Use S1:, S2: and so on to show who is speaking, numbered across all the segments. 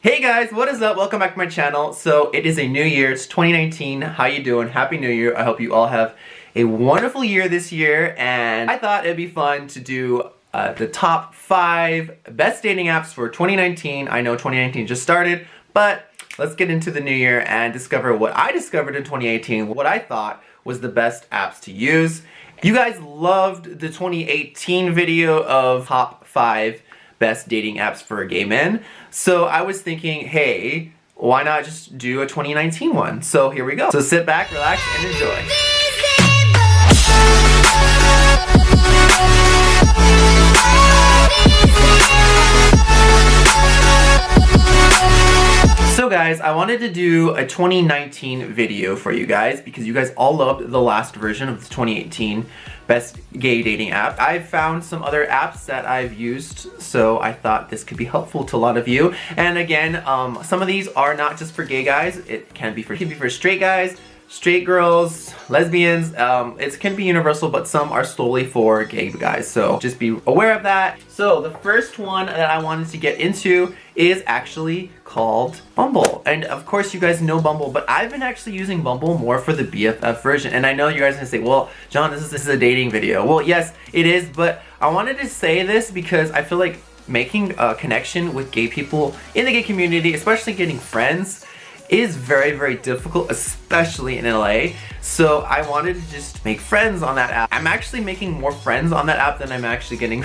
S1: Hey guys, what is up? Welcome back to my channel. So it is a new year, it's 2019. How you doing? Happy New Year. I hope you all have a wonderful year this year, and I thought it'd be fun to do the top 5 best dating apps for 2019. I know 2019 just started, but let's get into the new year and discover what I discovered in 2018, what I thought was the best apps to use. You guys loved the 2018 video of top 5 best dating apps for gay men. So I was thinking, hey, why not just do a 2019 one? So here we go. So sit back, relax, and enjoy. So guys, I wanted to do a 2019 video for you guys because you guys all loved the last version of the 2018 best gay dating app. I've found some other apps that I've used, so I thought this could be helpful to a lot of you. And again, some of these are not just for gay guys. It can be for straight guys, straight girls, lesbians. It can be universal, but some are solely for gay guys, so just be aware of that. So the first one that I wanted to get into is actually called Bumble. And of course you guys know Bumble, but I've been actually using Bumble more for the BFF version. And I know you guys are gonna say, well, John, this is a dating video. Well, yes, it is, but I wanted to say this because I feel like making a connection with gay people in the gay community, especially getting friends, is very, very difficult, especially in LA. So I wanted to just make friends on that app. I'm actually making more friends on that app than I'm actually getting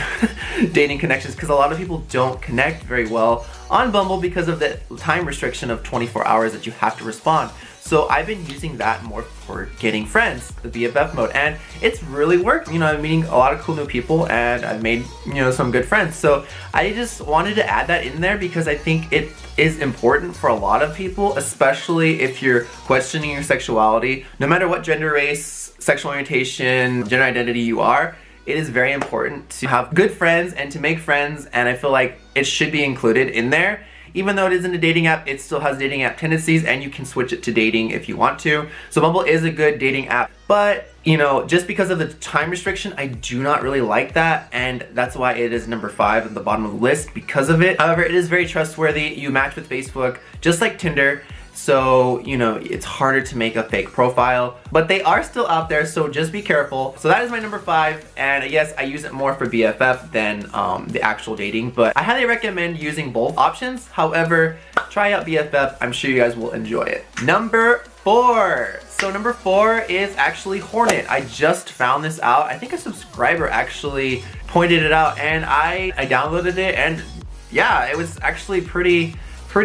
S1: dating connections, because a lot of people don't connect very well on Bumble because of the time restriction of 24 hours that you have to respond. So I've been using that more for getting friends, the BFF mode, and it's really worked. You know, I'm meeting a lot of cool new people and I've made, you know, some good friends. So I just wanted to add that in there because I think it is important for a lot of people, especially if you're questioning your sexuality. No matter what gender, race, sexual orientation, gender identity you are, it is very important to have good friends and to make friends, and I feel like it should be included in there. Even though it isn't a dating app, it still has dating app tendencies, and you can switch it to dating if you want to. So Bumble is a good dating app, but you know, just because of the time restriction, I do not really like that, and that's why it is number 5 at the bottom of the list because of it. However, it is very trustworthy. You match with Facebook, just like Tinder. So, you know, it's harder to make a fake profile, but they are still out there, so just be careful. So that is my number 5, and yes, I use it more for BFF than the actual dating, but I highly recommend using both options. However, try out BFF. I'm sure you guys will enjoy it. Number 4. So number 4 is actually Hornet. I just found this out. I think a subscriber actually pointed it out, and I downloaded it, and yeah, it was actually pretty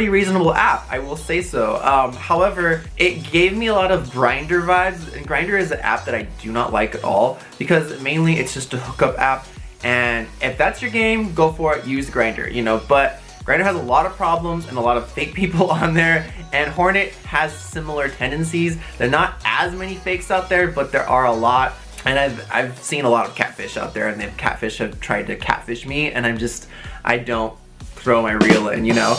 S1: reasonable app, I will say so. However, it gave me a lot of Grindr vibes, and Grindr is an app that I do not like at all because mainly it's just a hookup app, and if that's your game, go for it, use Grindr, you know, but Grindr has a lot of problems and a lot of fake people on there, and Hornet has similar tendencies. There are not as many fakes out there, but there are a lot, and I've seen a lot of catfish out there, and the catfish have tried to catfish me, and I don't throw my reel in, you know.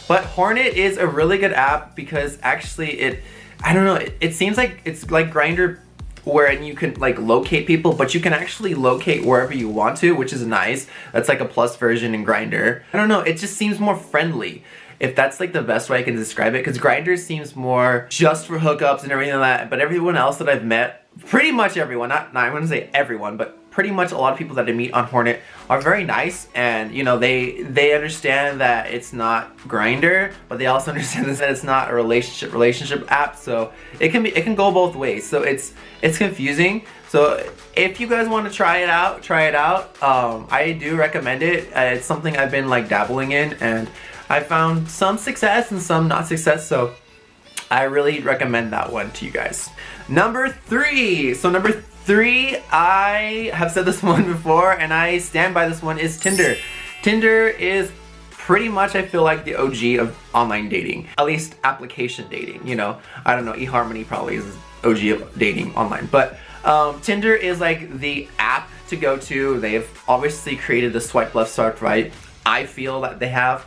S1: But Hornet is a really good app because actually I don't know, it seems like it's like Grindr where you can like locate people, but you can actually locate wherever you want to, which is nice. That's like a plus version in Grindr. I don't know, it just seems more friendly, if that's like the best way I can describe it, because Grindr seems more just for hookups and everything like that, but everyone else that I've met, pretty much everyone, I wouldn't say everyone, but pretty much a lot of people that I meet on Hornet are very nice, and you know, they understand that it's not Grindr, but they also understand that it's not a relationship app, so it can go both ways. So it's confusing. So if you guys want to try it out, I do recommend it. It's something I've been like dabbling in, and I found some success and some not success, so I really recommend that one to you guys. Number 3. So number 3, I have said this one before, and I stand by this one, is Tinder. Tinder is pretty much, I feel like, the OG of online dating, at least application dating, you know. I don't know, eHarmony probably is OG of dating online, but Tinder is like the app to go to. They've obviously created the swipe left, swipe right. I feel that they have.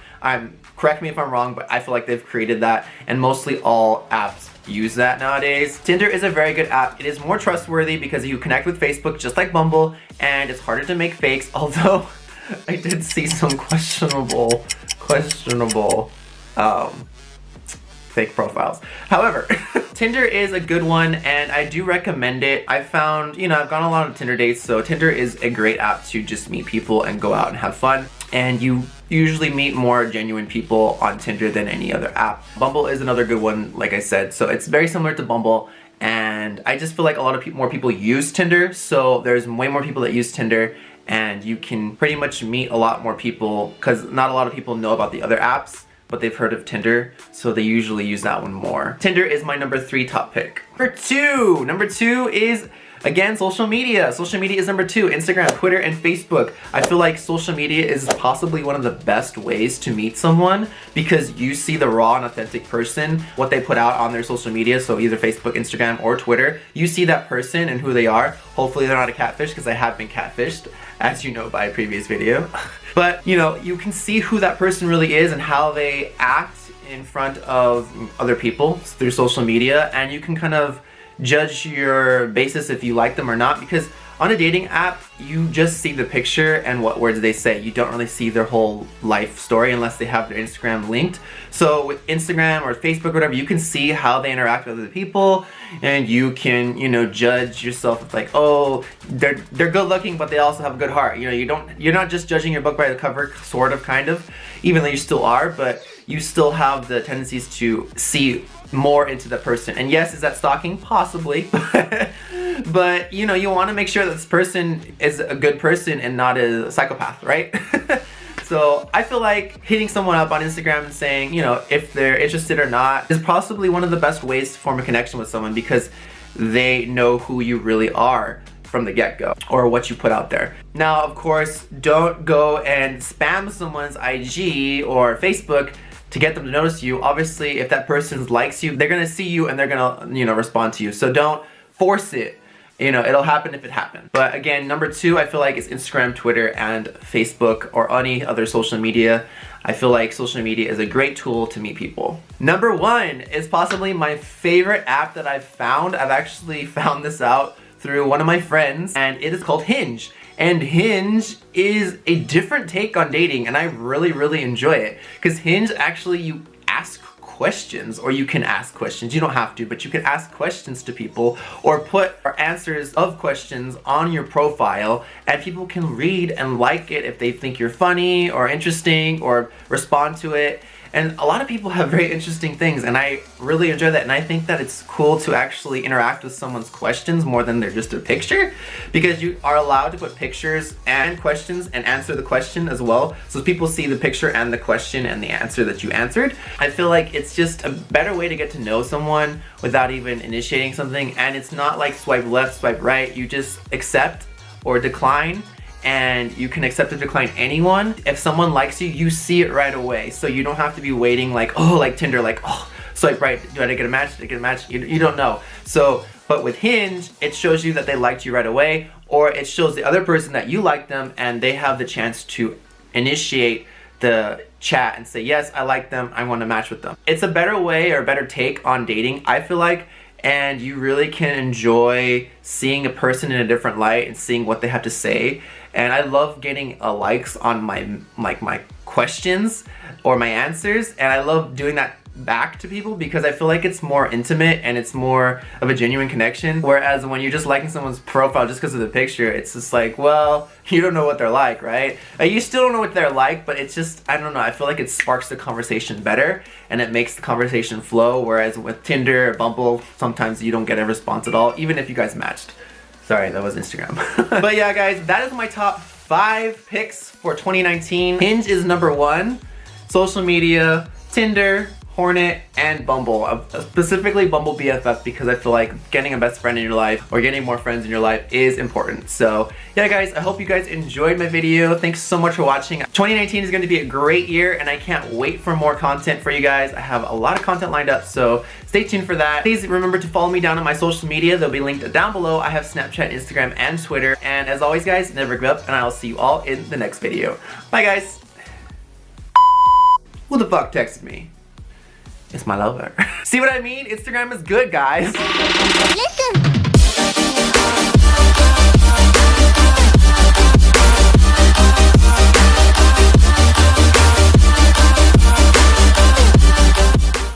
S1: Correct me if I'm wrong, but I feel like they've created that, and mostly all apps use that nowadays. Tinder is a very good app. It is more trustworthy because you connect with Facebook just like Bumble, and it's harder to make fakes, although I did see some questionable fake profiles. However, Tinder is a good one and I do recommend it. I found, you know, I've gone on a lot of Tinder dates, so Tinder is a great app to just meet people and go out and have fun. And you usually meet more genuine people on Tinder than any other app. Bumble is another good one, like I said. So it's very similar to Bumble. And I just feel like a lot of more people use Tinder. So there's way more people that use Tinder. And you can pretty much meet a lot more people because not a lot of people know about the other apps, but they've heard of Tinder, so they usually use that one more. Tinder is my number 3 top pick. Number two is, again, social media. Social media is number 2, Instagram, Twitter, and Facebook. I feel like social media is possibly one of the best ways to meet someone because you see the raw and authentic person, what they put out on their social media, so either Facebook, Instagram, or Twitter. You see that person and who they are. Hopefully they're not a catfish because I have been catfished, as you know by a previous video. But, you know, you can see who that person really is and how they act in front of other people through social media, and you can kind of judge your basis if you like them or not, because on a dating app you just see the picture and what words they say. You don't really see their whole life story unless they have their Instagram linked. So with Instagram or Facebook or whatever, you can see how they interact with other people, and you can, you know, judge yourself. It's like, oh, they're good looking, but they also have a good heart. You know, you're not just judging your book by the cover, sort of, kind of, even though you still are, but you still have the tendencies to see more into the person. And yes, is that stalking? Possibly. But, you know, you want to make sure that this person is a good person and not a psychopath, right? So I feel like hitting someone up on Instagram and saying, you know, if they're interested or not is possibly one of the best ways to form a connection with someone, because they know who you really are from the get-go, or what you put out there. Now, of course, don't go and spam someone's IG or Facebook to get them to notice you. Obviously, if that person likes you, they're gonna see you and they're gonna, you know, respond to you. So don't force it. You know, it'll happen if it happens. But again, number 2, I feel like, is Instagram, Twitter, and Facebook, or any other social media. I feel like social media is a great tool to meet people. Number 1 is possibly my favorite app that I've found. I've actually found this out through one of my friends, and it is called Hinge. And Hinge is a different take on dating, and I really, really enjoy it. Because Hinge, actually, you ask questions, or you can ask questions. You don't have to, but you can ask questions to people, or put answers of questions on your profile, and people can read and like it if they think you're funny or interesting, or respond to it. And a lot of people have very interesting things, and I really enjoy that. And I think that it's cool to actually interact with someone's questions more than they're just a picture, because you are allowed to put pictures and questions and answer the question as well. So people see the picture and the question and the answer that you answered. I feel like it's just a better way to get to know someone without even initiating something. And it's not like swipe left, swipe right. You just accept or decline. And you can accept or decline anyone. If someone likes you, you see it right away. So you don't have to be waiting like, oh, like Tinder, like, oh, swipe right, do I get a match, did I get a match? You don't know. So, but with Hinge, it shows you that they liked you right away, or it shows the other person that you like them, and they have the chance to initiate the chat and say, yes, I like them, I want to match with them. It's a better way, or a better take on dating, I feel like. And you really can enjoy seeing a person in a different light and seeing what they have to say. And I love getting likes on my questions or my answers, and I love doing that back to people because I feel like it's more intimate and it's more of a genuine connection. Whereas when you're just liking someone's profile just because of the picture, it's just like, well, you don't know what they're like, right? You still don't know what they're like, but it's just, I don't know, I feel like it sparks the conversation better and it makes the conversation flow. Whereas with Tinder or Bumble, sometimes you don't get a response at all, even if you guys matched. Sorry, that was Instagram. But yeah, guys, that is my top 5 picks for 2019. Hinge is number 1. Social media, Tinder, Hornet, and Bumble. Specifically Bumble BFF, because I feel like getting a best friend in your life or getting more friends in your life is important. So yeah, guys, I hope you guys enjoyed my video. Thanks so much for watching. 2019 is going to be a great year, and I can't wait for more content for you guys. I have a lot of content lined up, so stay tuned for that. Please remember to follow me down on my social media. They'll be linked down below. I have Snapchat, Instagram, and Twitter. And as always, guys, never give up, and I'll see you all in the next video. Bye, guys. Who the fuck texted me? It's my lover. See what I mean? Instagram is good, guys. Listen.